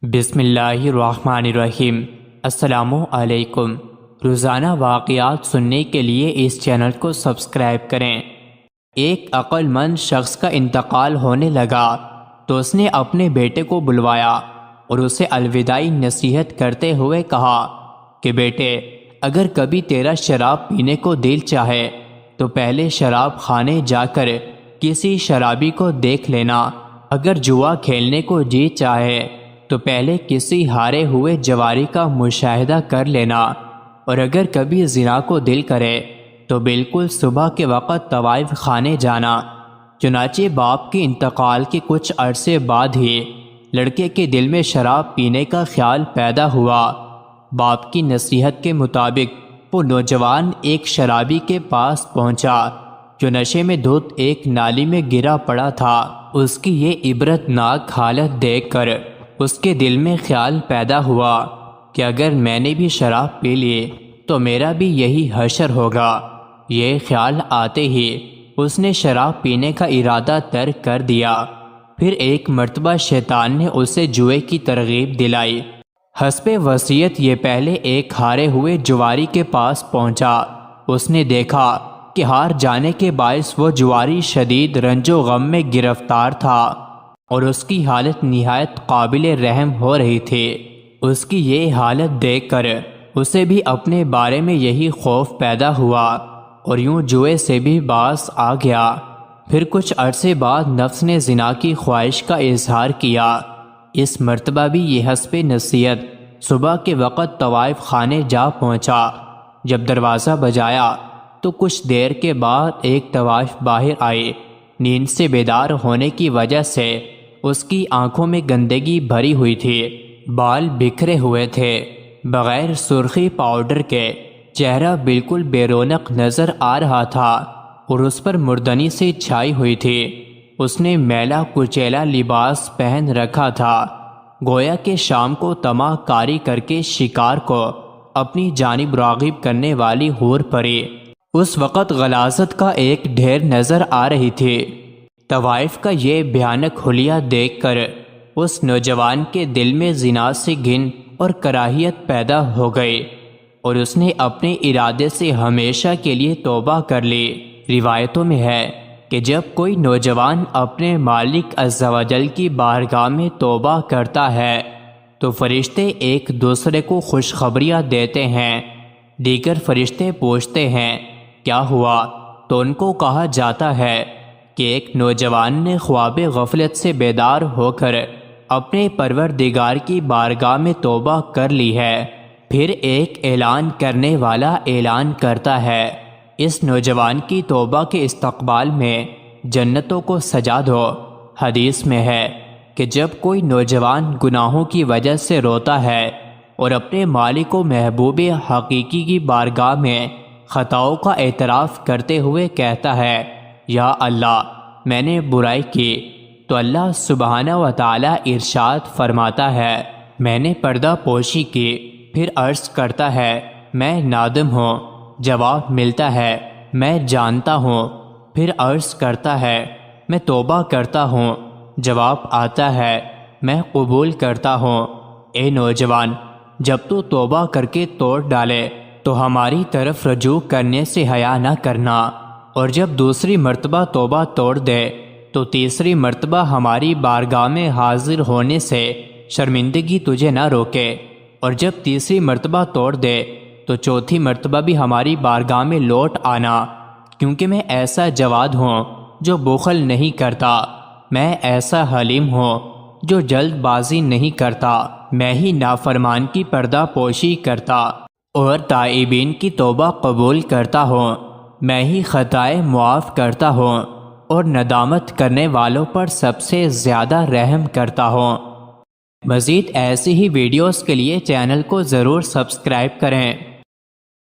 بسم اللہ الرحمن الرحیم۔ السلام علیکم۔ روزانہ واقعات سننے کے لیے اس چینل کو سبسکرائب کریں۔ ایک عقل مند شخص کا انتقال ہونے لگا تو اس نے اپنے بیٹے کو بلوایا اور اسے الوداعی نصیحت کرتے ہوئے کہا کہ بیٹے، اگر کبھی تیرا شراب پینے کو دل چاہے تو پہلے شراب خانے جا کر کسی شرابی کو دیکھ لینا۔ اگر جوا کھیلنے کو جی چاہے تو پہلے کسی ہارے ہوئے جواری کا مشاہدہ کر لینا، اور اگر کبھی زنا کو دل کرے تو بالکل صبح کے وقت طوائف خانے جانا۔ چنانچہ باپ کے انتقال کے کچھ عرصے بعد ہی لڑکے کے دل میں شراب پینے کا خیال پیدا ہوا۔ باپ کی نصیحت کے مطابق وہ نوجوان ایک شرابی کے پاس پہنچا جو نشے میں دھت ایک نالی میں گرا پڑا تھا۔ اس کی یہ عبرت ناک حالت دیکھ کر اس کے دل میں خیال پیدا ہوا کہ اگر میں نے بھی شراب پی لی تو میرا بھی یہی حشر ہوگا۔ یہ خیال آتے ہی اس نے شراب پینے کا ارادہ ترک کر دیا۔ پھر ایک مرتبہ شیطان نے اسے جوئے کی ترغیب دلائی۔ حسب وصیت یہ پہلے ایک ہارے ہوئے جواری کے پاس پہنچا۔ اس نے دیکھا کہ ہار جانے کے باعث وہ جواری شدید رنج و غم میں گرفتار تھا اور اس کی حالت نہایت قابل رحم ہو رہی تھی۔ اس کی یہ حالت دیکھ کر اسے بھی اپنے بارے میں یہی خوف پیدا ہوا اور یوں جوئے سے بھی باز آ گیا۔ پھر کچھ عرصے بعد نفس نے زنا کی خواہش کا اظہار کیا۔ اس مرتبہ بھی یہ حسب نصیحت صبح کے وقت طوائف خانے جا پہنچا۔ جب دروازہ بجایا تو کچھ دیر کے بعد ایک طوائف باہر آئے۔ نیند سے بیدار ہونے کی وجہ سے اس کی آنکھوں میں گندگی بھری ہوئی تھی، بال بکھرے ہوئے تھے، بغیر سرخی پاؤڈر کے چہرہ بالکل بے رونق نظر آ رہا تھا اور اس پر مردنی سے چھائی ہوئی تھی۔ اس نے میلا کچیلا لباس پہن رکھا تھا، گویا کہ شام کو طمع کاری کر کے شکار کو اپنی جانب راغب کرنے والی حور پری اس وقت غلاظت کا ایک ڈھیر نظر آ رہی تھی۔ طوائف کا یہ بھیانک حلیہ دیکھ کر اس نوجوان کے دل میں زنا سے گھن اور کراہیت پیدا ہو گئی اور اس نے اپنے ارادے سے ہمیشہ کے لیے توبہ کر لی۔ روایتوں میں ہے کہ جب کوئی نوجوان اپنے مالک عز و جل کی بارگاہ میں توبہ کرتا ہے تو فرشتے ایک دوسرے کو خوشخبریاں دیتے ہیں۔ دیگر فرشتے پوچھتے ہیں کیا ہوا، تو ان کو کہا جاتا ہے کہ ایک نوجوان نے خواب غفلت سے بیدار ہو کر اپنے پروردگار کی بارگاہ میں توبہ کر لی ہے۔ پھر ایک اعلان کرنے والا اعلان کرتا ہے، اس نوجوان کی توبہ کے استقبال میں جنتوں کو سجا دو۔ حدیث میں ہے کہ جب کوئی نوجوان گناہوں کی وجہ سے روتا ہے اور اپنے مالک و محبوب حقیقی کی بارگاہ میں خطاؤں کا اعتراف کرتے ہوئے کہتا ہے یا اللہ میں نے برائی کی، تو اللہ سبحانہ و تعالی ارشاد فرماتا ہے میں نے پردہ پوشی کی۔ پھر عرض کرتا ہے میں نادم ہوں، جواب ملتا ہے میں جانتا ہوں۔ پھر عرض کرتا ہے میں توبہ کرتا ہوں، جواب آتا ہے میں قبول کرتا ہوں۔ اے نوجوان، جب تو توبہ کر کے توڑ ڈالے تو ہماری طرف رجوع کرنے سے حیا نہ کرنا، اور جب دوسری مرتبہ توبہ توڑ دے تو تیسری مرتبہ ہماری بارگاہ میں حاضر ہونے سے شرمندگی تجھے نہ روکے، اور جب تیسری مرتبہ توڑ دے تو چوتھی مرتبہ بھی ہماری بارگاہ میں لوٹ آنا، کیونکہ میں ایسا جواد ہوں جو بخل نہیں کرتا، میں ایسا حلیم ہوں جو جلد بازی نہیں کرتا، میں ہی نافرمان کی پردہ پوشی کرتا اور تائبین کی توبہ قبول کرتا ہوں، میں ہی خطائیں معاف کرتا ہوں اور ندامت کرنے والوں پر سب سے زیادہ رحم کرتا ہوں۔ مزید ایسی ہی ویڈیوز کے لیے چینل کو ضرور سبسکرائب کریں۔